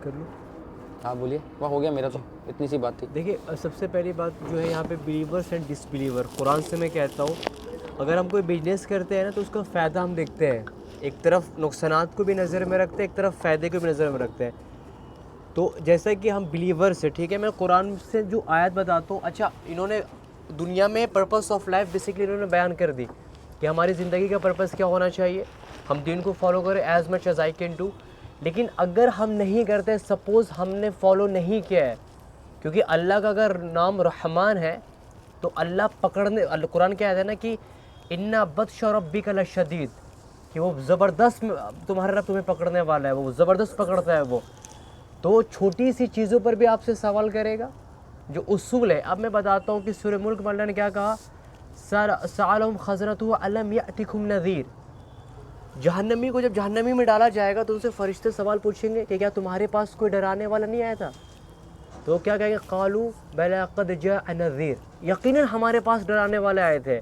کر لوں؟ ہاں بولیے، وہ ہو گیا میرا تو، اتنی سی بات تھی. دیکھیے سب سے پہلی بات جو ہے یہاں پہ بلیورس اینڈ ڈس بلیور، قرآن سے میں کہتا ہوں اگر ہم کوئی بزنس کرتے ہیں نا تو اس کا فائدہ ہم دیکھتے ہیں، ایک طرف نقصانات کو بھی نظر میں رکھتے ہیں، ایک طرف فائدے کو بھی نظر میں رکھتے ہیں. تو جیسا کہ ہم بلیورس ہیں، ٹھیک ہے، میں قرآن سے جو آیت بتاتا ہوں. اچھا انہوں نے دنیا میں پرپس آف لائف بیسکلی انہوں نے بیان کر دی کہ ہماری زندگی کا پرپس کیا ہونا چاہیے، ہم دین کو فالو کریں as much as I can do. لیکن اگر ہم نہیں کرتے، سپوز ہم نے فالو نہیں کیا ہے، کیونکہ اللہ کا اگر نام رحمان ہے تو اللہ پکڑنے، قرآن کیا ہے نا کہ اِنَّ بَطْشَ رَبِّكَ لَشَدِيدٌ، کہ وہ زبردست تمہارا رب تمہیں پکڑنے والا ہے، وہ زبردست پکڑتا ہے وہ. تو چھوٹی سی چیزوں پر بھی آپ سے سوال کرے گا. جو اصول ہے، اب میں بتاتا ہوں کہ سورہ ملک میں اللہ نے کیا کہا، سَأَلَهُمْ خَزْنَتُهُ أَلَمْ يَأْتِكُمْ نَذِيرٌ. جہنمی کو جب جہنمی میں ڈالا جائے گا تو ان سے فرشتے سوال پوچھیں گے کہ کیا تمہارے پاس کوئی ڈرانے والا نہیں آیا تھا؟ تو کیا کہیں گے، قالوا بلی قد جاء نذیر، یقیناً ہمارے پاس ڈرانے والے آئے تھے.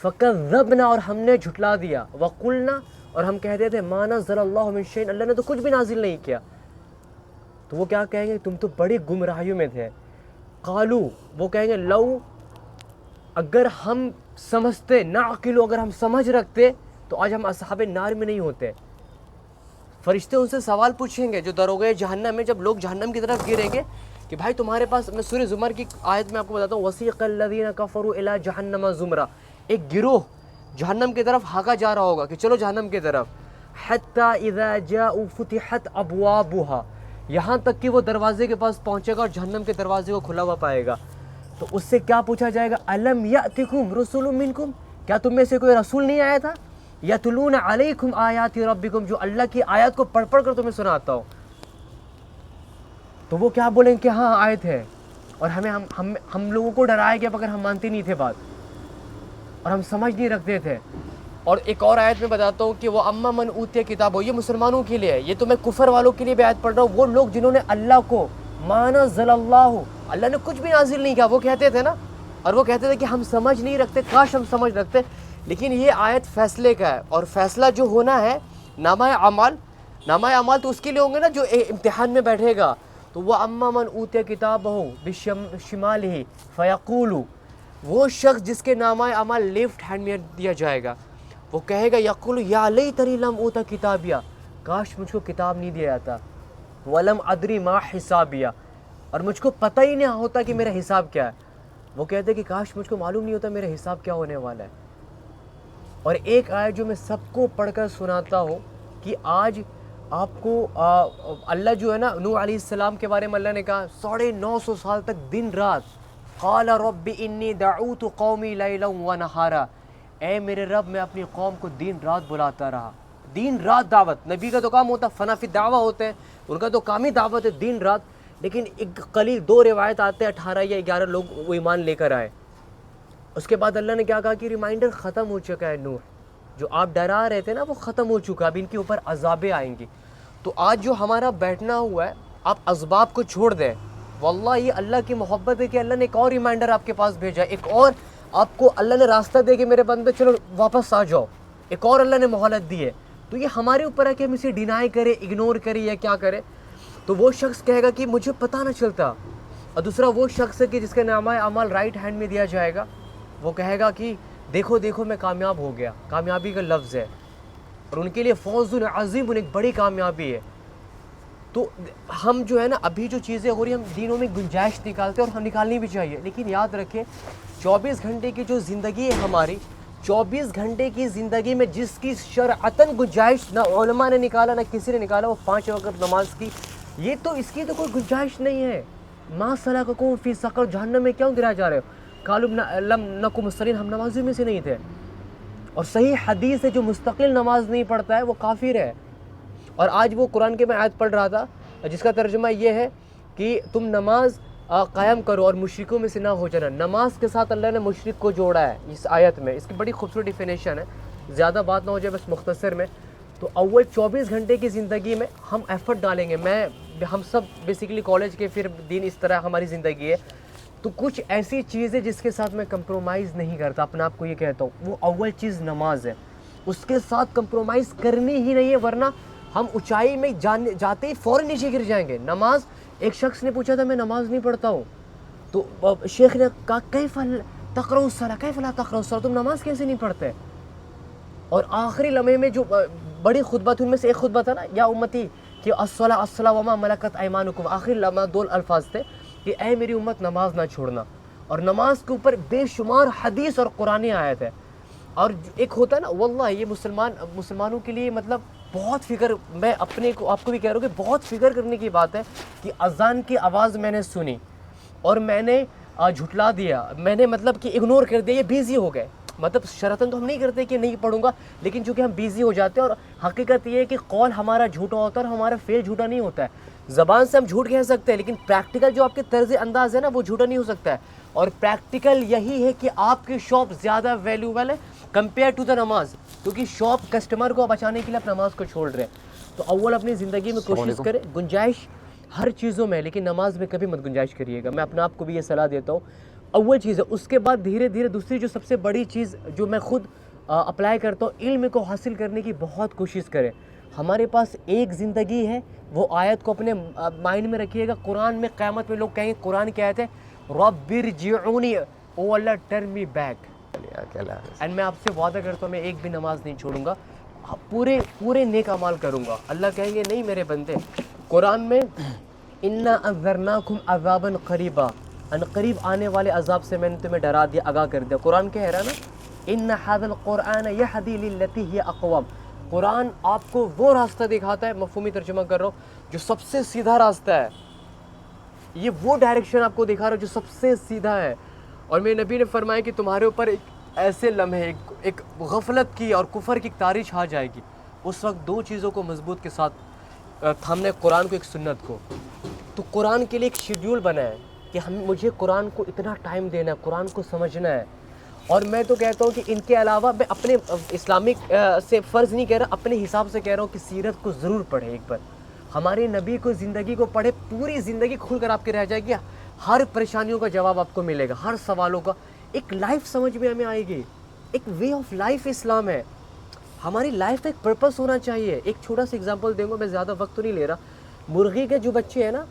فکذبنا، اور ہم نے جھٹلا دیا. وقلنا، اور ہم کہتے تھے ما نزل اللہ من شیء، اللہ نے تو کچھ بھی نازل نہیں کیا. تو وہ کیا کہیں گے، تم تو بڑی گمراہیوں میں تھے. قالو، وہ کہیں گے لو، اگر ہم سمجھتے، نعقلو، اگر ہم سمجھ رکھتے تو آج ہم اصحاب نار میں نہیں ہوتے. فرشتے ان سے سوال پوچھیں گے جو دروغے جہنم میں، جب لوگ جہنم کی طرف گریں گے کہ بھائی تمہارے پاس، میں سورہ زمر کی آیت میں آپ کو بتاتا ہوں، وسیق الذین کفروا الی جہنم زمرا، ایک گروہ جہنم کی طرف ہاکا جا رہا ہوگا کہ چلو جہنم کی طرف. حتی اذا جاءوا فتحت ابوابها، یہاں تک کہ وہ دروازے کے پاس پہنچے گا اور جہنم کے دروازے کو کھلا ہوا پائے گا. تو اس سے کیا پوچھا جائے گا، الم یاتکم رسول منکم، کیا تم میں سے کوئی رسول نہیں آیا تھا، یتلون علیکم آیات ربکم، جو اللہ کی آیات کو پڑھ پڑھ کر تمہیں سناتا ہو. تو وہ کیا بولیں کہ ہاں آئے تھے، اور ہم لوگوں کو ڈرایا گیا مگر ہم مانتے نہیں تھے بات، اور ہم سمجھ نہیں رکھتے تھے. اور ایک اور آیت میں بتاتا ہوں کہ وہ اما من اوتی کتاب ہو، یہ مسلمانوں کے لیے ہے، یہ تو میں کفر والوں کے لیے بھی آیت پڑھ رہا ہوں. وہ لوگ جنہوں نے اللہ کو ما نزل اللہ، اللہ نے کچھ بھی نازل نہیں کیا، وہ کہتے تھے نا، اور وہ کہتے تھے کہ ہم سمجھ نہیں رکھتے، کاش ہم سمجھ رکھتے. لیکن یہ آیت فیصلے کا ہے، اور فیصلہ جو ہونا ہے نامہ اعمال تو اس کے لیے ہوں گے نا جو امتحان میں بیٹھے گا. تو وہ اما من اوتی کتابہ بشمالہ فیقول، وہ شخص جس کے نامہ اعمال لیفٹ ہینڈ میں دیا جائے گا، وہ کہے گا یقول یا لیتنی لم اوت کتابیہ، کاش مجھ کو کتاب نہیں دیا جاتا. ولم ادری ما حسابیہ، اور مجھ کو پتہ ہی نہیں ہوتا کہ میرا حساب کیا ہے. وہ کہتے کہ کاش مجھ کو معلوم نہیں ہوتا میرا حساب کیا ہونے والا ہے. اور ایک آیت جو میں سب کو پڑھ کر سناتا ہوں کہ آج آپ کو اللہ جو ہے نا، نوح علیہ السلام کے بارے میں اللہ نے کہا 950 سال تک دن رات، قال رب انی دعوت قومی لیلا ونہارا، اے میرے رب میں اپنی قوم کو دن رات بلاتا رہا. دن رات دعوت، نبی کا تو کام ہوتا فنا فی دعویٰ ہوتے ہیں، ان کا تو کام ہی دعوت ہے دن رات. لیکن ایک قلیل 2 روایت آتے ہیں 18 یا 11 لوگ وہ ایمان لے کر آئے. اس کے بعد اللہ نے کیا کہا کہ ریمائنڈر ختم ہو چکا ہے، نوح جو آپ ڈرا رہے تھے نا وہ ختم ہو چکا، اب ان کے اوپر عذابیں آئیں گی. تو آج جو ہمارا بیٹھنا ہوا ہے، آپ اسباب کو چھوڑ دیں. واللہ یہ اللہ کی محبت ہے کہ اللہ نے ایک اور ریمائنڈر آپ کے پاس بھیجا، ایک اور آپ کو اللہ نے راستہ دے کہ میرے بندے چلو واپس آ جاؤ، ایک اور اللہ نے مہلت دی ہے. تو یہ ہمارے اوپر ہے کہ ہم اسے ڈینائی کریں، اگنور کریں یا کیا کریں. تو وہ شخص کہے گا کہ مجھے پتہ نہ چلتا، اور دوسرا وہ شخص ہے کہ جس کا نامہ اعمال رائٹ ہینڈ میں دیا جائے گا، وہ کہے گا کہ دیکھو دیکھو میں کامیاب ہو گیا. کامیابی کا لفظ ہے، اور ان کے لیے فوز عظیم، ایک بڑی کامیابی ہے. تو ہم جو ہے نا ابھی جو چیزیں ہو رہی ہیں، ہم دینوں میں گنجائش نکالتے ہیں، اور ہم نکالنی بھی چاہیے. لیکن یاد رکھیں 24 گھنٹے کی جو زندگی ہے ہماری، 24 گھنٹے کی زندگی میں جس کی شرعتاً گنجائش نہ علماء نے نکالا نہ کسی نے نکالا، وہ 5 وقت نماز کی، یہ تو اس کی تو کوئی گنجائش نہیں ہے. ما سلککم فی سقر، جہنم میں کیوں گرا جا رہے ہو؟ قالوا لم نکن مصلین، ہم نمازیوں میں سے نہیں تھے. اور صحیح حدیث ہے جو مستقل نماز نہیں پڑھتا ہے وہ کافر ہے. اور آج وہ قرآن کے میں آیت پڑھ رہا تھا جس کا ترجمہ یہ ہے کہ تم نماز قائم کرو اور مشرکوں میں سے نہ ہو جانا. نماز کے ساتھ اللہ نے مشرک کو جوڑا ہے اس آیت میں، اس کی بڑی خوبصورت ڈیفینیشن ہے. زیادہ بات نہ ہو جائے بس مختصر میں. تو اول 24 گھنٹے کی زندگی میں ہم ایفرٹ ڈالیں گے، ہم سب بیسیکلی کالج کے، پھر دین اس طرح ہماری زندگی ہے. تو کچھ ایسی چیز ہے جس کے ساتھ میں کمپرومائز نہیں کرتا، اپنے آپ کو یہ کہتا ہوں. وہ اول چیز نماز ہے، اس کے ساتھ کمپرومائز کرنی ہی نہیں ہے، ورنہ ہم اونچائی میں جاتے ہی فوراً نیچے گر جائیں گے. نماز, ایک شخص نے پوچھا تھا میں نماز نہیں پڑھتا ہوں, تو شیخ نے کہا کیف تقرأ الصلاۃ کیف لا تقرأ الصلاۃ, تم نماز کیسے نہیں پڑھتے؟ اور آخری لمحے میں جو بڑی خطبہ تھی ان میں سے ایک خطبہ تھا نا, یا امتی کہ الصلاۃ الصلاۃ وما ملکت ایمانکم, آخری لمحہ 2 الفاظ تھے کہ اے میری امت نماز نہ چھوڑنا. اور نماز کے اوپر بے شمار حدیث اور قرآنی آیت ہے. اور ایک ہوتا ہے نا, واللہ یہ مسلمانوں کے لیے مطلب بہت فکر, میں اپنے کو آپ کو بھی کہہ رہا ہوں کہ بہت فکر کرنے کی بات ہے کہ اذان کی آواز میں نے سنی اور میں نے جھٹلا دیا, میں نے مطلب کہ اگنور کر دیا, یہ بیزی ہو گئے. مطلب شرطاً تو ہم نہیں کرتے کہ نہیں پڑھوں گا, لیکن چونکہ ہم بیزی ہو جاتے ہیں. اور حقیقت یہ ہے کہ قول ہمارا جھوٹا ہوتا ہے اور ہمارا فعل جھوٹا نہیں ہوتا ہے. زبان سے ہم جھوٹ کہہ سکتے ہیں لیکن پریکٹیکل جو آپ کے طرز انداز ہے نا وہ جھوٹا نہیں ہو سکتا ہے. اور پریکٹیکل یہی ہے کہ آپ کی شاپ زیادہ ویلیوبل ہے کمپیئر ٹو دا نماز, کیونکہ شاپ کسٹمر کو بچانے کے لیے آپ نماز کو چھوڑ رہے ہیں. تو اول اپنی زندگی میں کوشش کریں, گنجائش ہر چیزوں میں, لیکن نماز میں کبھی مت گنجائش کریے گا. میں اپنے آپ کو بھی یہ صلاح دیتا ہوں. اول چیز ہے. اس کے بعد دھیرے دھیرے دوسری جو سب سے بڑی چیز جو میں خود اپلائی کرتا ہوں, علم کو حاصل کرنے کی بہت کوشش کریں. ہمارے پاس ایک زندگی ہے, وہ آیت کو اپنے مائنڈ میں رکھیے گا. قرآن میں قیامت میں لوگ کہیں گے, قرآن کی آیت ہے رب ارجعونی, او اللہ ٹرن می بیک. اینڈ میں آپ سے وعدہ کرتا ہوں میں ایک بھی نماز نہیں چھوڑوں گا, پورے نیک اعمال کروں گا. اللہ کہیں گے نہیں میرے بندے, قرآن میں انا انذرناکم عذابا قریبا, ان قریب آنے والے عذاب سے میں نے تمہیں ڈرا دیا, آگاہ کر دیا. قرآن کہہ رہا ہے نا ان ھذا القرآن یہدی للتی ہی اقوم, قرآن آپ کو وہ راستہ دکھاتا ہے, مفہومی ترجمہ کر رہا ہوں, جو سب سے سیدھا راستہ ہے. یہ وہ ڈائریکشن آپ کو دکھا رہا ہے جو سب سے سیدھا ہے. اور میرے نبی نے فرمایا کہ تمہارے اوپر ایک ایسے لمحے, ایک غفلت کی اور کفر کی تاریخ چھا جائے گی, اس وقت 2 چیزوں کو مضبوط کے ساتھ تھامنے, قرآن کو ایک سنت کو. تو قرآن کے لیے ایک شیڈیول بنا ہے کہ مجھے قرآن کو اتنا ٹائم دینا ہے, قرآن کو سمجھنا ہے. اور میں تو کہتا ہوں کہ ان کے علاوہ میں اپنے اسلامک سے فرض نہیں کہہ رہا, اپنے حساب سے کہہ رہا ہوں کہ سیرت کو ضرور پڑھیں ایک بار. ہمارے نبی کو زندگی کو پڑھے, پوری زندگی کھل کر آپ کے رہ جائے گی. ہر پریشانیوں کا جواب آپ کو ملے گا, ہر سوالوں کا ایک لائف سمجھ میں ہمیں آئے گی. ایک وے آف لائف اسلام ہے. ہماری لائف کا ایک پرپس ہونا چاہیے. ایک چھوٹا سا ایگزامپل دیں گا, میں زیادہ وقت تو نہیں لے رہا. مرغی کے جو بچے ہیں نا,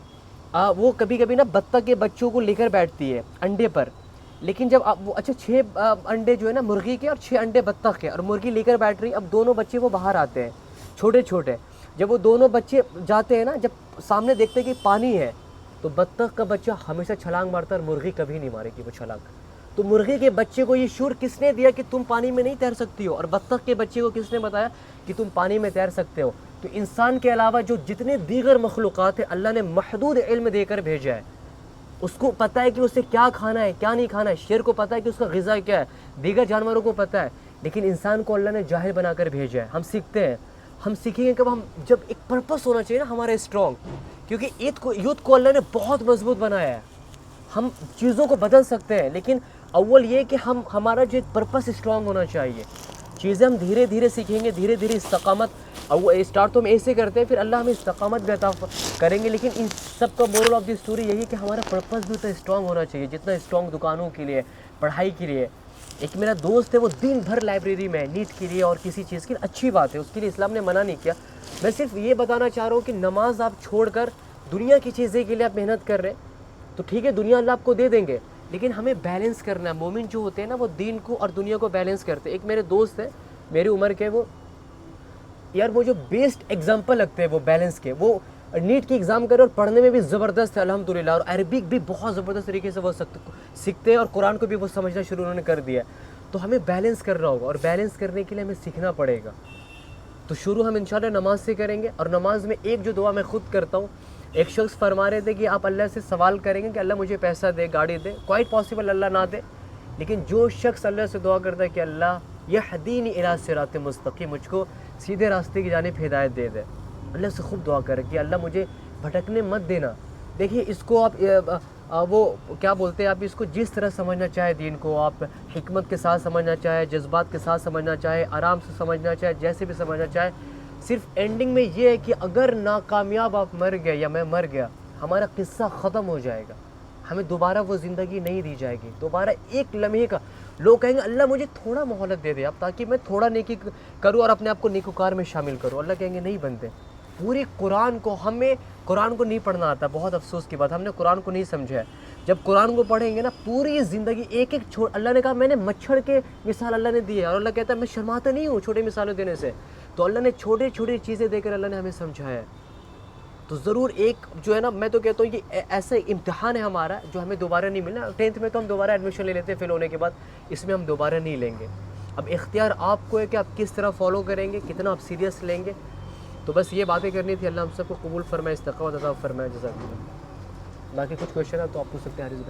وہ کبھی کبھی نا بطخ کے بچوں کو لے کر بیٹھتی ہے انڈے پر, لیکن جب وہ 6 انڈے جو ہے نا مرغی کے اور 6 انڈے بطخ کے, اور مرغی لے کر بیٹھ رہی, اب دونوں بچے وہ باہر آتے ہیں چھوٹے چھوٹے. جب وہ دونوں بچے جاتے ہیں نا, جب سامنے دیکھتے ہیں کہ پانی ہے, تو بطخ کا بچہ ہمیشہ چھلانگ مارتا ہے اور مرغی کبھی نہیں مارے گی وہ چھلانگ. تو مرغی کے بچے کو یہ شعور کس نے دیا کہ تم پانی میں نہیں تیر سکتی ہو, اور بطخ کے بچے کو کس نے بتایا کہ تم پانی میں تیر سکتے ہو. تو انسان کے علاوہ جو جتنے دیگر مخلوقات ہیں, اللہ نے محدود علم دے کر بھیجا ہے. اس کو پتہ ہے کہ اسے کیا کھانا ہے کیا نہیں کھانا ہے, شیر کو پتہ ہے کہ اس کا غذا کیا ہے, دیگر جانوروں کو پتہ ہے, لیکن انسان کو اللہ نے جاہل بنا کر بھیجا ہے. ہم سیکھتے ہیں, ہم سیکھیں گے کب, ہم جب ایک پرپس ہونا چاہیے نا ہمارا اسٹرانگ, کیونکہ یوتھ کو اللہ نے بہت مضبوط بنایا ہے. ہم چیزوں کو بدل سکتے ہیں, لیکن اول یہ کہ ہمارا جو ایک پرپس اسٹرانگ ہونا چاہیے. چیزیں ہم دھیرے دھیرے سیکھیں گے, دھیرے دھیرے استقامت. اسٹارٹ تو ہم ایسے کرتے ہیں, پھر اللہ ہمیں استقامت بھی عطا کریں گے. لیکن ان سب کا مورل آف دی اسٹوری یہی ہے کہ ہمارا پرپس بھی اتنا اسٹرانگ ہونا چاہیے جتنا اسٹرانگ دکانوں کے لیے, پڑھائی کے لیے. ایک میرا دوست ہے, وہ دن بھر لائبریری میں نیٹ کے لیے اور کسی چیز کی, اچھی بات ہے, اس کے لیے اسلام نے منع نہیں کیا. میں صرف یہ بتانا چاہ رہا ہوں کہ نماز آپ چھوڑ کر دنیا کی چیزیں کے لیے آپ محنت کر رہے ہیں تو ٹھیک ہے, دنیا اللہ آپ کو دے دیں گے, لیکن ہمیں بیلنس کرنا ہے. مومن جو ہوتے ہیں نا وہ دین کو اور دنیا کو بیلنس کرتے ہیں. ایک میرے دوست ہے میری عمر کے, وہ یار وہ جو بیسٹ ایگزامپل لگتے ہیں وہ بیلنس کے, وہ نیٹ کی ایگزام کرے اور پڑھنے میں بھی زبردست ہے الحمدللہ, اور عربک بھی بہت زبردست طریقے سے وہ سیکھتے ہیں, اور قرآن کو بھی وہ سمجھنا شروع انہوں نے کر دیا ہے. تو ہمیں بیلنس کرنا ہوگا, اور بیلنس کرنے کے لیے ہمیں سیکھنا پڑے گا. تو شروع ہم انشاءاللہ نماز سے کریں گے. اور نماز میں ایک جو دعا میں خود کرتا ہوں, ایک شخص فرما رہے تھے کہ آپ اللہ سے سوال کریں گے کہ اللہ مجھے پیسہ دے, گاڑی دے, کوائٹ پاسبل اللہ نہ دے, لیکن جو شخص اللہ سے دعا کرتا ہے کہ اللہ یہدینی الی صراط مستقیم, مجھ کو سیدھے راستے کی جانب ہدایت دے دے, اللہ سے خوب دعا کرے کہ اللہ مجھے بھٹکنے مت دینا. دیکھیے اس کو آپ وہ کیا بولتے ہیں, آپ اس کو جس طرح سمجھنا چاہے, دین کو آپ حکمت کے ساتھ سمجھنا چاہے, جذبات کے ساتھ سمجھنا چاہے, آرام سے سمجھنا چاہے, جیسے بھی سمجھنا چاہے, صرف اینڈنگ میں یہ ہے کہ اگر ناکامیاب آپ مر گئے یا میں مر گیا, ہمارا قصہ ختم ہو جائے گا. ہمیں دوبارہ وہ زندگی نہیں دی جائے گی, دوبارہ ایک لمحے کا. لوگ کہیں گے اللہ مجھے تھوڑا مہلت دے دے اب, تاکہ میں تھوڑا نیکی کروں اور اپنے آپ کو نیکوکار میں شامل کروں. اللہ کہیں گے نہیں بندے, پوری قرآن کو ہمیں قرآن کو نہیں پڑھنا آتا, بہت افسوس کی بات, ہم نے قرآن کو نہیں سمجھا ہے. جب قرآن کو پڑھیں گے نا پوری زندگی ایک ایک اللہ نے کہا میں نے مچھر کے مثال اللہ نے دی ہے, اور اللہ کہتا ہے میں شرماتا نہیں ہوں چھوٹی مثالیں دینے سے. تو اللہ نے چھوٹی چھوٹی چیزیں دے کر اللہ نے ہمیں سمجھایا ہے. تو ضرور ایک جو ہے نا, میں تو کہتا ہوں یہ ایسا امتحان ہے ہمارا جو ہمیں دوبارہ نہیں ملنا. 10th میں تو ہم دوبارہ ایڈمیشن لے لیتے ہیں فیل ہونے کے بعد, اس میں ہم دوبارہ نہیں لیں گے. اب اختیار آپ کو ہے کہ آپ کس طرح فالو کریں گے, کتنا آپ سیریس لیں گے. تو بس یہ باتیں کرنی تھی. اللہ ہم سب کو قبول فرمائے, استقامت عطا فرمائے. جزاک اللہ. باقی کچھ کویشچن ہے تو آپ پوچھ سکتے ہیں حارث بھائی.